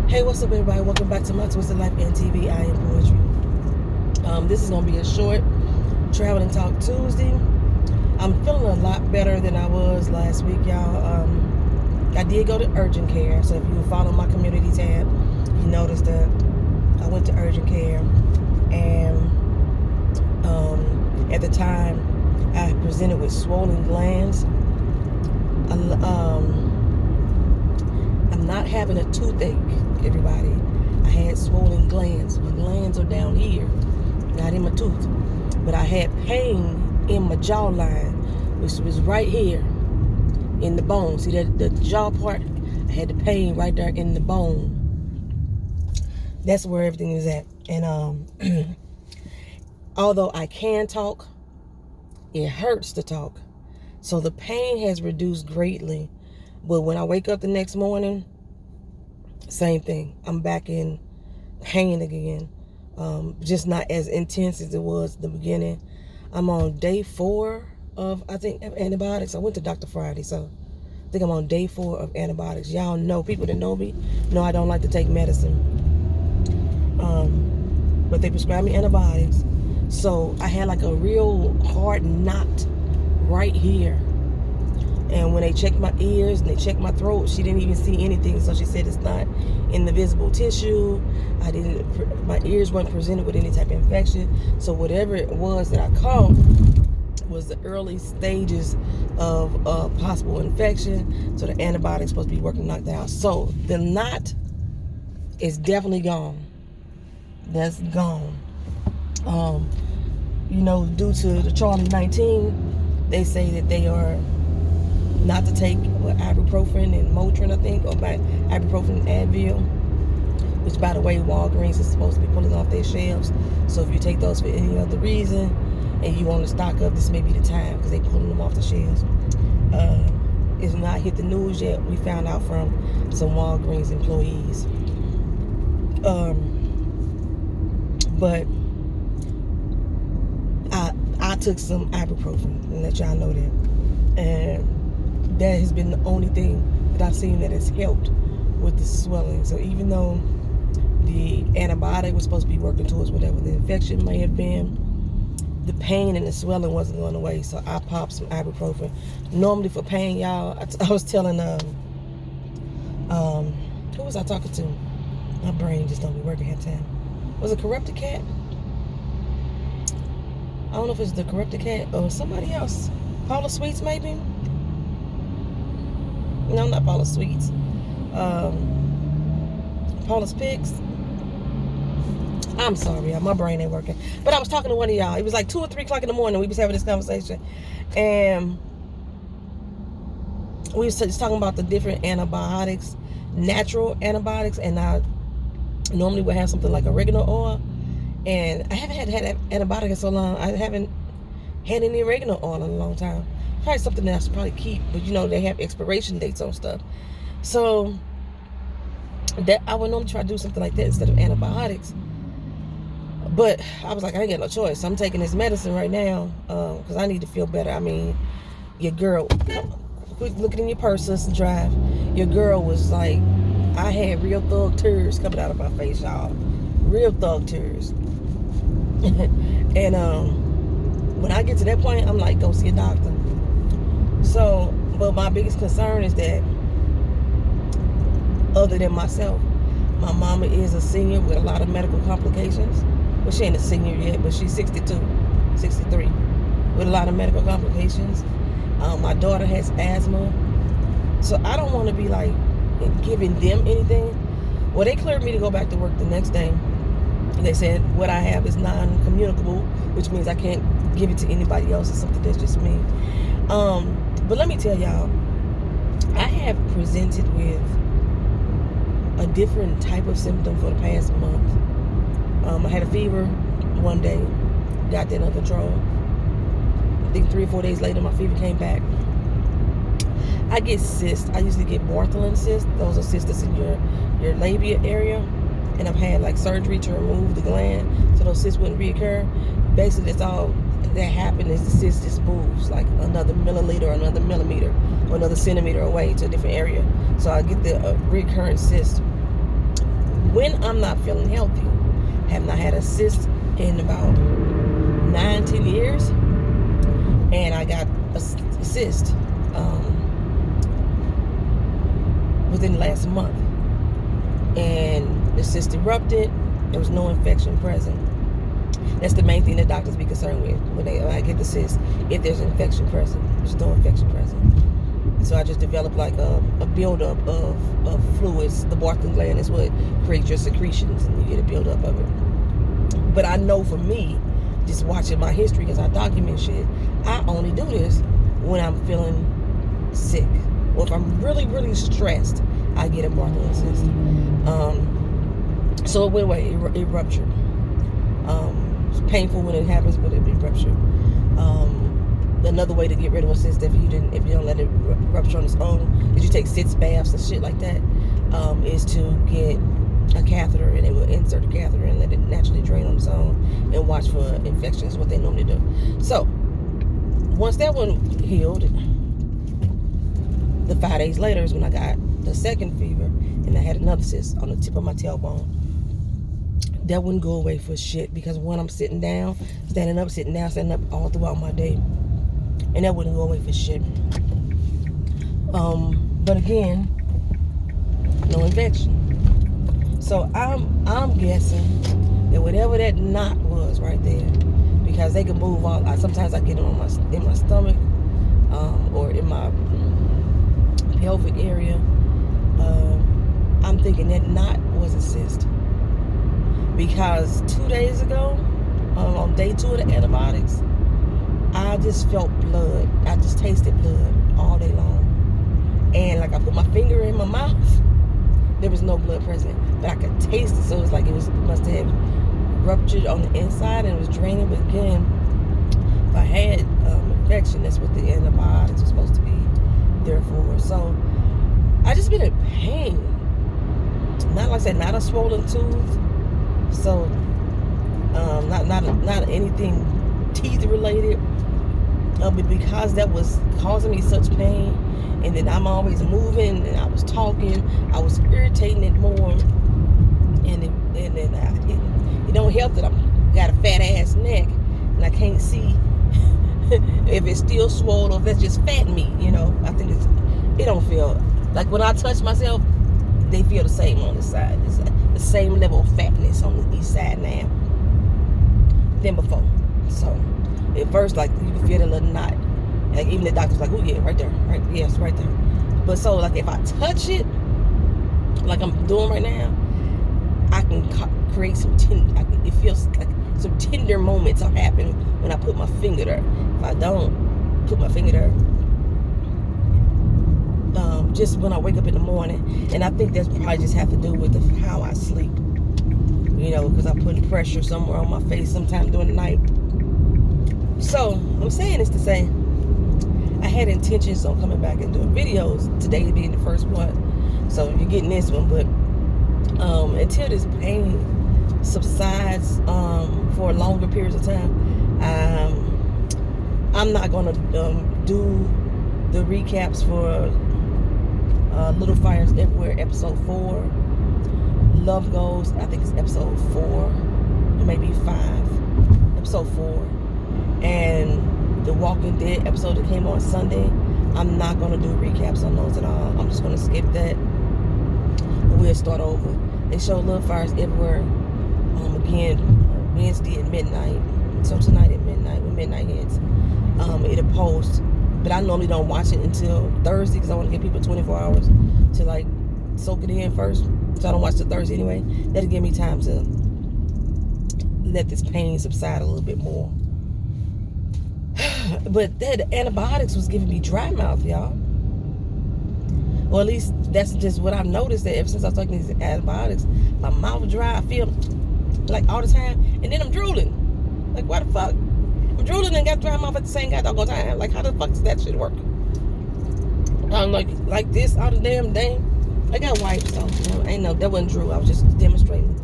Hey, what's up, everybody? Welcome back to my Twisted Life and TV. I am Poetry. This is gonna be a short travel and talk Tuesday. I'm feeling a lot better than I was last week, y'all. I did go to urgent care, so if you follow my community tab, you notice that I went to urgent care, and at the time, I presented with swollen glands. I'm not having a toothache, everybody. I had swollen glands. My glands are down here, not in my tooth. But I had pain in my jawline, which was right here in the bone. See that the jaw part? I had the pain right there in the bone. That's where everything is at. And although I can talk, it hurts to talk. So the pain has reduced greatly. But when I wake up the next morning, same thing. I'm back in pain again. Just not as intense as it was at the beginning. I'm on day 4 of, I think, antibiotics. I went to Dr. Friday, so I think I'm on day 4 of antibiotics. Y'all know, people that know me, know I don't like to take medicine. But they prescribed me antibiotics. So I had like a real hard knot right here. And when they checked my ears and they checked my throat, she didn't even see anything. So she said it's not in the visible tissue. My ears weren't presented with any type of infection. So whatever it was that I caught was the early stages of possible infection. So the antibiotics supposed to be working knocked out. So the knot is definitely gone. That's gone. Due to the Charlie 19, they say that they are not to take ibuprofen and Motrin, I think, or by ibuprofen and Advil, which, by the way, Walgreens is supposed to be pulling off their shelves. So if you take those for any other reason and you want to stock up, this may be the time, because they're pulling them off the shelves. It's not hit the news yet. We found out from some Walgreens employees. But I took some ibuprofen, and let y'all know that. And that has been the only thing that I've seen that has helped with the swelling. So even though the antibiotic was supposed to be working towards whatever the infection may have been, the pain and the swelling wasn't going away. So I popped some ibuprofen. Normally for pain, y'all, I was telling who was I talking to? My brain just don't be working at time. Was it Corrupted Cat? I don't know if it's the Corrupted Cat or somebody else. Paula Sweets, maybe? No, not Paula Sweets. Paula's Pigs. I'm sorry, y'all. My brain ain't working. But I was talking to one of y'all. It was like 2 or 3 o'clock in the morning. We was having this conversation. And we was just talking about the different antibiotics, natural antibiotics. And I normally would have something like oregano oil. And I haven't had antibiotic in so long. I haven't had any oregano oil in a long time. Probably something that I should probably keep, but they have expiration dates on stuff. So that I would normally try to do something like that instead of antibiotics. But I was like, I ain't got no choice. I'm taking this medicine right now because I need to feel better. I mean, your girl, quit looking in your purse, sister, drive. Your girl was like, I had real thug tears coming out of my face, y'all. Real thug tears. And when I get to that point, I'm like, go see a doctor. So, but my biggest concern is that, other than myself, my mama is a senior with a lot of medical complications. Well, she ain't a senior yet, but she's 62, 63, with a lot of medical complications. My daughter has asthma. So I don't want to be like giving them anything. Well, they cleared me to go back to work the next day. They said what I have is non-communicable, which means I can't give it to anybody else. It's something that's just me. But let me tell y'all, I have presented with a different type of symptom for the past month. I had a fever one day, got that under control. I think 3 or 4 days later, my fever came back. I get cysts. I usually get Bartholin cysts. Those are cysts that's in your labia area. And I've had like surgery to remove the gland so those cysts wouldn't reoccur. Basically, that's all that happened is the cyst just moves like another milliliter or another millimeter or another centimeter away to a different area. So I get the recurrent cyst. when I'm not feeling healthy. Have not had a cyst in about 9-10 years, and I got a cyst within the last month, and the cyst erupted. There was no infection present. That's the main thing that doctors be concerned with when I get the cyst. If there's an infection present, there's no infection present. So I just developed like a buildup of fluids. The Bartholin gland is what creates your secretions, and you get a buildup of it. But I know for me, just watching my history, because I document shit, I only do this when I'm feeling sick. Or if I'm really, really stressed, I get a Bartholin cyst. So it went away. It ruptured. It's painful when it happens, but it ruptured. Another way to get rid of a cyst, if you don't let it rupture on its own, is you take sitz baths and shit like that, is to get a catheter, and they will insert a catheter and let it naturally drain on its own and watch for infections, what they normally do. So once that one healed, the 5 days later is when I got the second fever, and I had another cyst on the tip of my tailbone. That wouldn't go away for shit, because when I'm sitting down, standing up all throughout my day, and that wouldn't go away for shit. But again, no infection. So I'm guessing that whatever that knot was right there, because they can move all. Sometimes I get it in my stomach, or in my pelvic area. I'm thinking that knot was a cyst, because 2 days ago, on day 2 of the antibiotics, I just felt blood. I just tasted blood all day long. And like I put my finger in my mouth, there was no blood present, but I could taste it. So it's like it must have ruptured on the inside and it was draining. But again, if I had infection, that's what the antibiotics are supposed to be there for. So I just been in pain. Not like I said, not a swollen tooth. So not anything teeth related. But because that was causing me such pain, and then I'm always moving, and I was talking, I was irritating it more, and then it don't help that I got a fat ass neck, and I can't see if it's still swollen or if that's just fat meat. I think it don't feel like when I touch myself, they feel the same on this side. It's the same level of fatness on the east side now than before. So at first, like, you can feel the little knot. Like, even the doctor's like, oh yeah, right there, right, yes, right there. But so, like, if I touch it, like I'm doing right now, I can create some it feels like some tender moments are happening when I put my finger there. If I don't put my finger there, just when I wake up in the morning, and I think that's probably just have to do with how I sleep. Because I'm putting pressure somewhere on my face sometime during the night. So I'm saying this to say, I had intentions on coming back and doing videos, today being the first one. So you're getting this one, but until this pain subsides for longer periods of time, I'm not gonna do the recaps for Little Fires Everywhere episode 4. Love Goes, I think it's episode 4, or maybe 5. Episode 4. And the Walking Dead episode that came on Sunday, I'm not going to do recaps on those at all. I'm just going to skip that, and we'll start over. They show Little Fires Everywhere again Wednesday at midnight. So tonight at midnight, when midnight hits, it'll post. But I normally don't watch it until Thursday, because I want to give people 24 hours to like soak it in first. So I don't watch it Thursday anyway. That'll give me time to let this pain subside a little bit more. But the antibiotics was giving me dry mouth, y'all. Or at least that's just what I've noticed, that ever since I was taking these antibiotics, my mouth dry. I feel like all the time, and then I'm drooling. Like, what the fuck? I'm drooling and got dry mouth at the same goddamn time. Like, how the fuck does that shit work? I'm like this all the damn day. I got wipes, so ain't no, that wasn't drool. I was just demonstrating.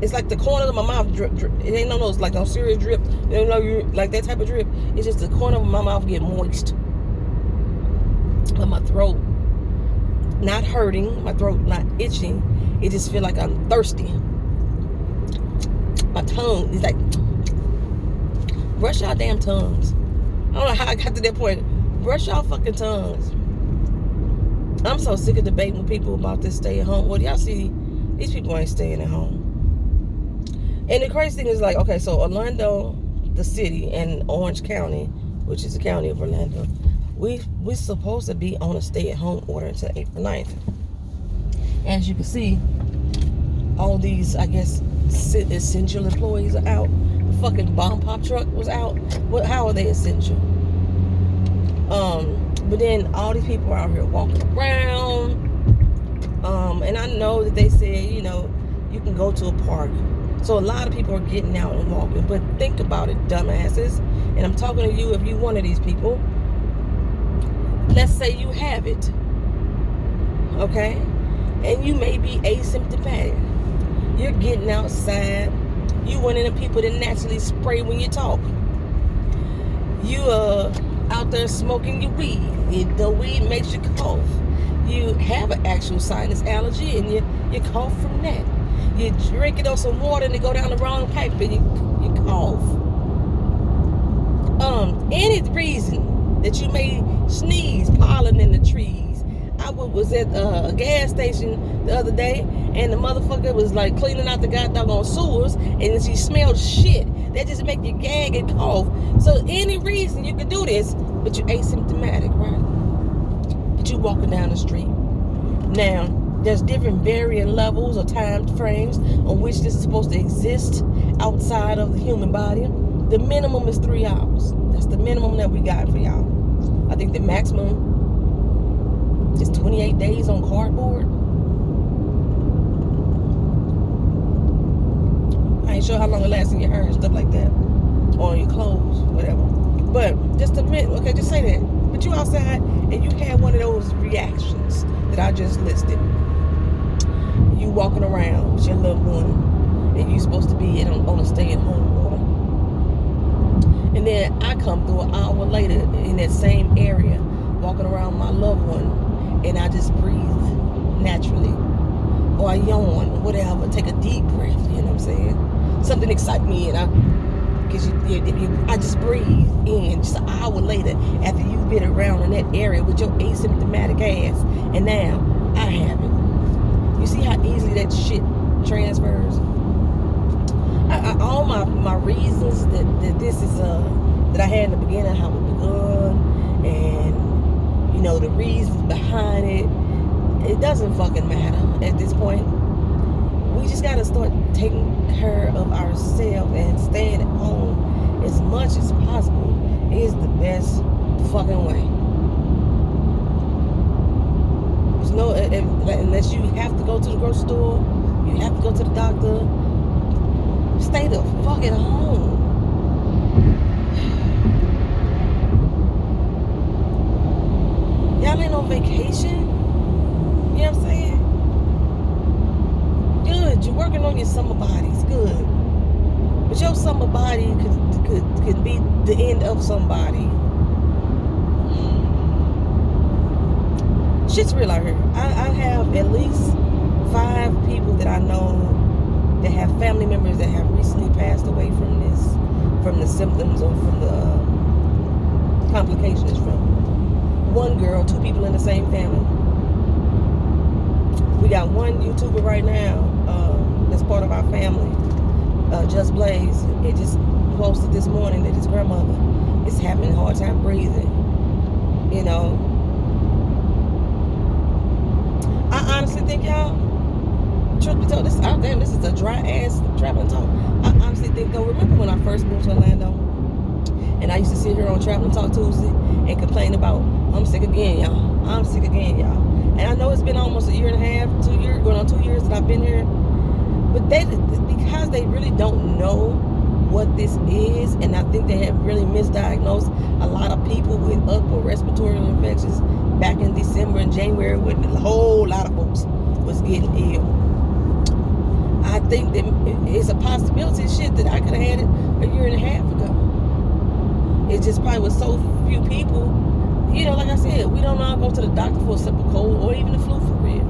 It's like the corner of my mouth drip. It ain't no serious drip. You know, you like that type of drip. It's just the corner of my mouth get moist. But my throat not hurting, my throat not itching, it just feel like I'm thirsty. My tongue is like, brush y'all damn tongues. I don't know how I got to that point. Brush y'all fucking tongues. I'm so sick of debating with people about this stay at home. Well, y'all see, these people ain't staying at home. And the crazy thing is like, okay, so Orlando, the city, and Orange County, which is the county of Orlando, we're supposed to be on a stay-at-home order until April 9th. As you can see, all these, I guess, essential employees are out. The fucking bomb pop truck was out. How are they essential? But then all these people are out here walking around. And I know that they said, you know, you can go to a park. So a lot of people are getting out and walking. But think about it, dumbasses. And I'm talking to you if you're one of these people. Let's say you have it. Okay? And you may be asymptomatic. You're getting outside. You one of the people that naturally spray when you talk. You out there smoking your weed. The weed makes you cough. You have an actual sinus allergy and you cough from that. You drink it on some water and it go down the wrong pipe and you cough. Any reason that you may sneeze, pollen in the trees. I was at a gas station the other day and the motherfucker was like cleaning out the goddamn sewers and she smelled shit. That just make you gag and cough. So any reason you could do this, but you're asymptomatic, right? But you walking down the street. Now, there's different varying levels or time frames on which this is supposed to exist outside of the human body. The minimum is 3 hours. That's the minimum that we got for y'all. I think the maximum is 28 days on cardboard. I ain't sure how long it lasts in your hair and stuff like that. Or on your clothes, whatever. But just a minute, okay, just say that. But you outside and you had one of those reactions that I just listed. You walking around with your loved one and you supposed to be on a stay-at-home order. And then I come through an hour later in that same area walking around my loved one and I just breathe naturally. Or I yawn or whatever, take a deep breath, you know what I'm saying? Something excites me and I just breathe in just an hour later after you've been around in that area with your asymptomatic ass, and now I have it. You see how easily that shit transfers? All my reasons that this is that I had in the beginning, how it begun, and you know the reasons behind it doesn't fucking matter at this point. We just gotta start taking care of ourselves and staying at home as much as possible is the best fucking way. There's no, unless you have to go to the grocery store, you have to go to the doctor, stay the fuck at home. Y'all ain't on vacation. You know what I'm saying? Good, you're working on your summer bodies, good. But your summer body could be the end of somebody. Shit's real out here. I have at least 5 people that I know that have family members that have recently passed away from this, from the symptoms or from the complications from one girl, 2 people in the same family. We got one YouTuber right now that's part of our family, Just Blaze. It just posted this morning that his grandmother is having a hard time breathing. You know, I honestly think, y'all, truth be told, this is a dry ass traveling talk. I honestly think, though, remember when I first moved to Orlando and I used to sit here on Traveling Talk Tuesday and complain about, I'm sick again, y'all. I'm sick again, y'all. And I know it's been almost a year and a half, 2 years, going on 2 years that I've been here. But because they really don't know what this is, and I think they have really misdiagnosed a lot of people with upper respiratory infections back in December and January when a whole lot of folks was getting ill. I think that it's a possibility shit that I could have had it a year and a half ago. It just probably was so few people. You know, like I said, we don't all go to the doctor for a simple cold or even the flu for real.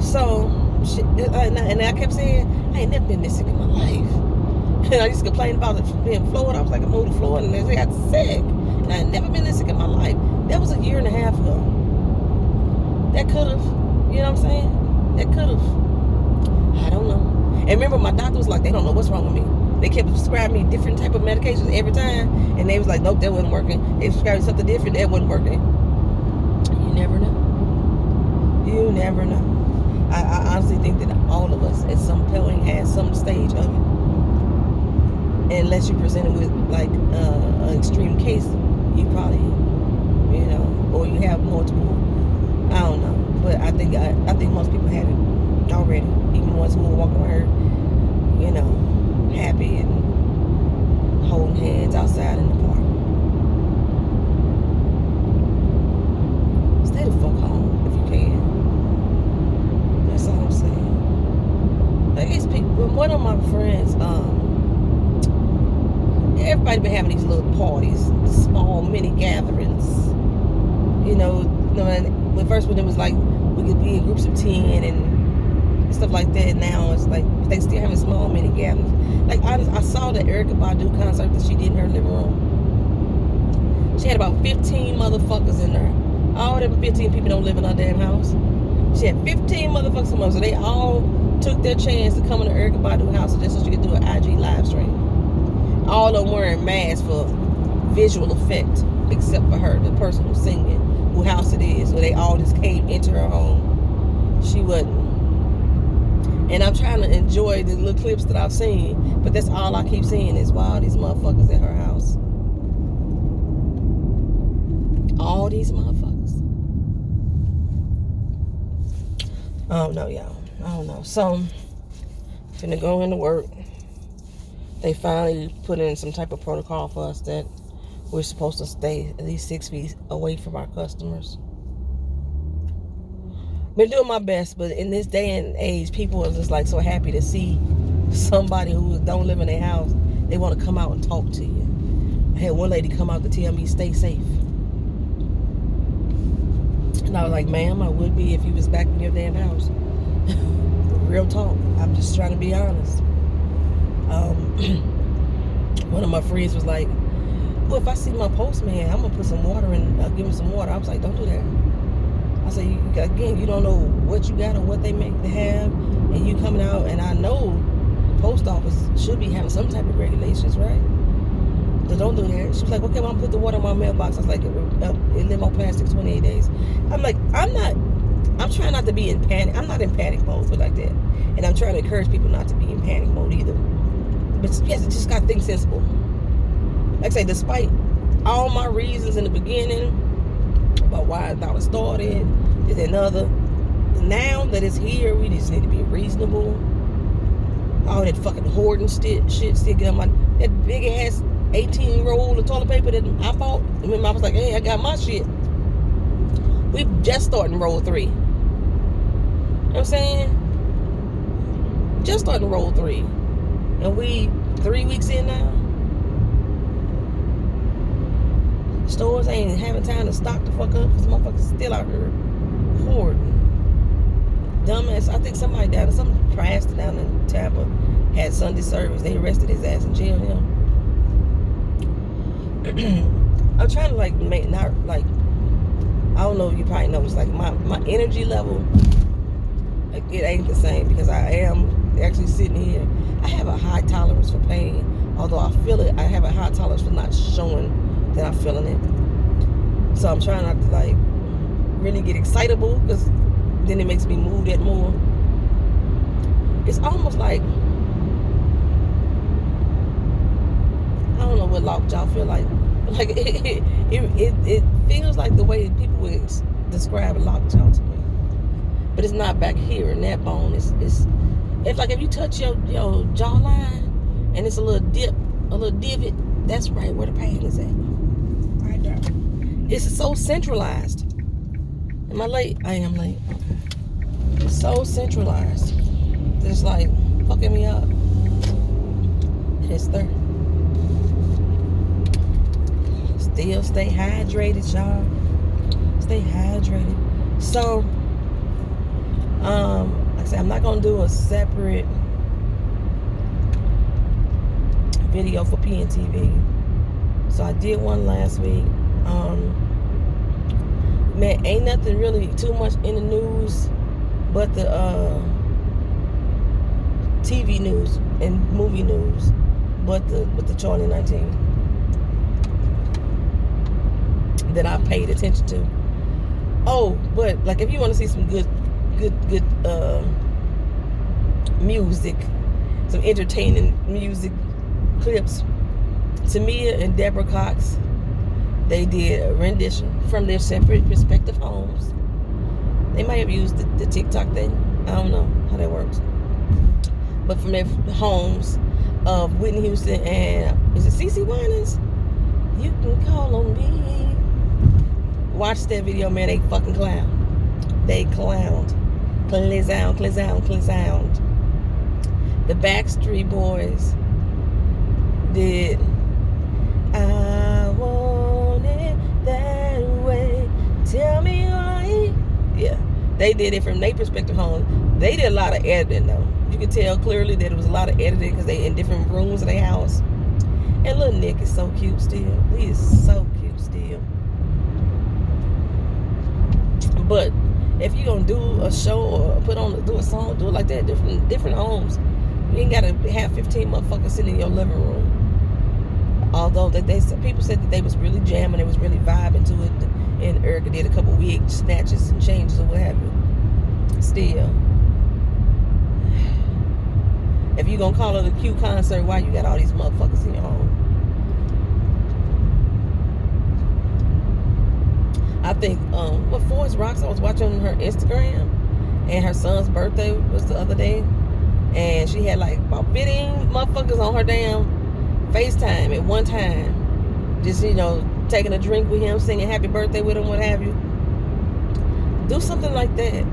So shit. And I kept saying, I ain't never been this sick in my life. And I used to complain about it being in Florida. I was like, I moved to Florida and they got sick. And I had never been this sick in my life. That was a year and a half ago. That could have, you know what I'm saying? That could have. I don't know. And remember, my doctor was like, they don't know what's wrong with me. They kept prescribing me different type of medications every time. And they was like, nope, that wasn't working. They prescribed me something different, that wasn't working. You never know. You never know. I honestly think that all of us at some point had some stage of it. And unless you're presented with like an extreme case, you probably, you know, or you have multiple. I don't know, but I think most people had it already. Even the ones who were walking around, you know, happy and holding hands outside in the park. Stay the fuck home if you can. That's all I'm saying. Like it's people. One of my friends, everybody been having these little parties, small mini gatherings. You know, when first when it was like we could be in groups of 10 and stuff like that. Now it's like they still having small mini gatherings. Like I saw the Erykah Badu concert that she did in her living room. She had about 15 motherfuckers in there. All them 15 people don't live in her damn house. She had 15 motherfuckers in there, so they all took their chance to come in the Erykah Badu house just so she could do an IG live stream. All of them wearing masks for visual effect, except for her, the person who's singing, who house it is. So they all just came into her home. She wasn't. And I'm trying to enjoy the little clips that I've seen, but that's all I keep seeing is, wow, these motherfuckers at her house. All these motherfuckers. I don't know, y'all. I don't know. So, finna go into work. They finally put in some type of protocol for us that we're supposed to stay at least 6 feet away from our customers. Been doing my best, but in this day and age, people are just like so happy to see somebody who don't live in their house. They want to come out and talk to you. I had one lady come out to tell me, stay safe. And I was like, ma'am, I would be if you was back in your damn house. Real talk. I'm just trying to be honest. One of my friends was like, well, if I see my postman, I'm going to put some water in, give him some water. I was like, don't do that. I said, again, you don't know what you got or what they make to have, and you coming out, and I know the post office should be having some type of regulations, right? So don't do that. She was like, okay, well, I'm going to put the water in my mailbox. I was like, it live on plastic 28 days. I'm like, I'm trying not to be in panic. I'm not in panic mode, but like that. And I'm trying to encourage people not to be in panic mode either. But yes, you just got to think sensible. Like I say, despite all my reasons in the beginning about why I thought it started, is another. Now that it's here, we just need to be reasonable. All that fucking hoarding shit still get on my, that big ass 18 roll of toilet paper that I bought. And my mom was like, hey, I got my shit. We just starting roll 3. You know what I'm saying? Just starting roll 3. And we 3 weeks in now. Stores ain't having time to stock the fuck up because motherfuckers still out here hoarding. Dumbass, I think somebody down, some pastor down in Tampa had Sunday service. They arrested his ass and jailed him. I'm trying to I don't know if you probably know, it's like my energy level, like, it ain't the same because I am actually sitting here. I have a high tolerance for pain, although I feel it. I have a high tolerance for not showing that I'm feeling it. So I'm trying not to like really get excitable because then it makes me move that more. It's almost like, I don't know what lockjaw feel like. Like it feels like the way people would describe a lockjaw to me. But it's not back here in that bone. It's like if you touch your jawline and it's a little dip, a little divot, that's right where the pain is at. Right there. It's so centralized. Am I late? I am late. Okay. It's so centralized. It's like fucking me up. And it's there. Still stay hydrated, y'all. Stay hydrated. So, I I said, I'm not gonna do a separate video for PNTV. So I did one last week. Man, ain't nothing really too much in the news but the TV news and movie news, but the Charlie 19 that I paid attention to. Oh, but like if you want to see some good music, some entertaining music clips, Tamia and Deborah Cox, they did a rendition from their separate respective homes. They might have used the TikTok thing. I don't know how that works. But from their homes of Whitney Houston and, is it CeCe Winans? You can call on me. Watch that video, man. They fucking clown. They clowned. Clowned. The Backstreet Boys did I Want It That Way. Tell me why. Yeah, they did it from their perspective home. They did a lot of editing though. You could tell clearly that it was a lot of editing because they in different rooms of their house. And little Nick is so cute still. He is so cute still. But if you're gonna do a show or do a song, do it like that. Different homes. You ain't gotta have 15 motherfuckers sitting in your living room. Although people said that they was really jamming, they was really vibing to it, and Erica did a couple wig snatches and changes or what have you. Still, if you gonna call it a cute concert, why you got all these motherfuckers in your home? I think Forest Rocks, I was watching her Instagram, and her son's birthday was the other day, and she had like about 15 motherfuckers on her damn FaceTime at one time, just taking a drink with him, singing happy birthday with him, what have you. Do something like that,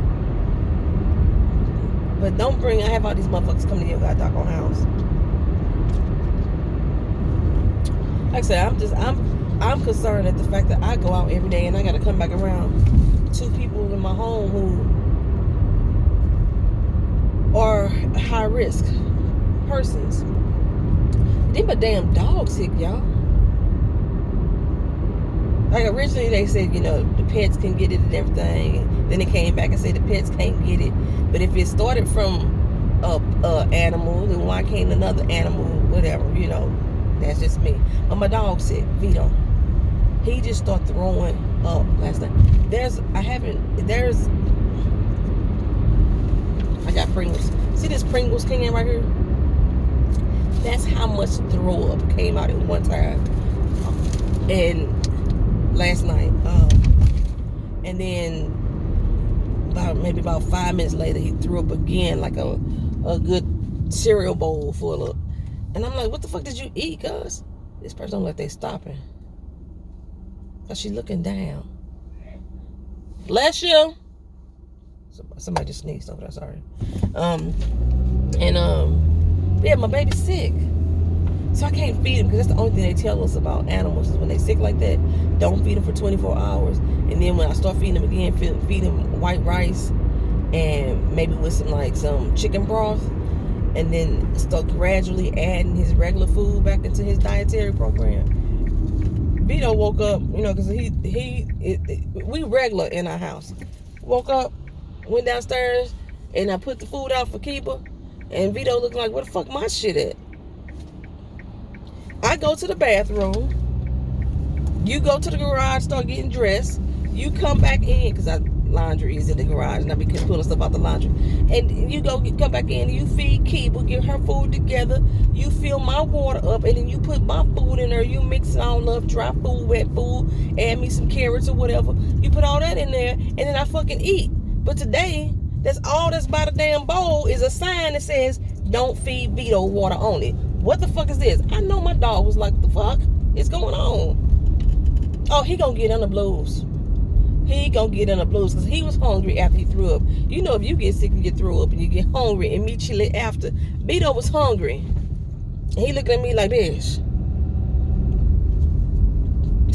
but don't have all these motherfuckers coming to your goddamn house. Like I said, I'm concerned at the fact that I go out every day and I gotta come back around 2 people in my home who are high risk persons. Then my damn dog sick, y'all. Like originally they said, the pets can get it and everything. Then they came back and said the pets can't get it. But if it started from a animal, then why can't another animal, whatever, that's just me. But my dog sick, Vito. He just started throwing up last night. I got Pringles. See this Pringles can right here? That's how much throw up came out at one time. And last night. And then about 5 minutes later, he threw up again, like a good cereal bowl full of. And I'm like, what the fuck did you eat, cuz? This person don't let they stopping. Cause she's looking down. Bless you. Somebody just sneezed over there, sorry. Yeah, my baby's sick. So I can't feed him, because that's the only thing they tell us about animals is when they sick like that, don't feed them for 24 hours. And then when I start feeding them again, feed him white rice and maybe with some chicken broth, and then start gradually adding his regular food back into his dietary program. Vito woke up, because we regular in our house. Woke up, went downstairs, and I put the food out for Kiba, and Vito looked like, where the fuck my shit at? I go to the bathroom. You go to the garage, start getting dressed. You come back in, because laundry is in the garage, and I be pulling stuff out the laundry. And you come back in, you feed Kiba, get her food together. You fill my water up, and then you put my food in there. You mix it all up, dry food, wet food, add me some carrots or whatever. You put all that in there, and then I fucking eat. But today, that's all that's by the damn bowl is a sign that says, don't feed Vito water on it. What the fuck is this? I know my dog was like, the fuck is going on? Oh, he gonna get on the blues. He gonna get in the blues because he was hungry after he threw up. If you get sick and you throw up and you get hungry immediately after. Vito was hungry. And he looked at me like this.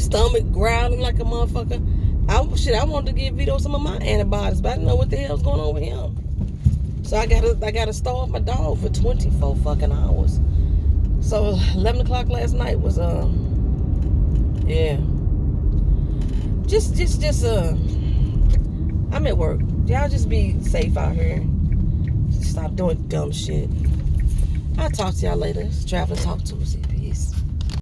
Stomach growling like a motherfucker. I wanted to give Vito some of my antibiotics, but I didn't know what the hell's going on with him. So I gotta starve my dog for 24 fucking hours. So 11 o'clock last night was yeah. Just I'm at work. Y'all just be safe out here. Stop doing dumb shit. I'll talk to y'all later. It's Traveling Talk Tuesday. Peace.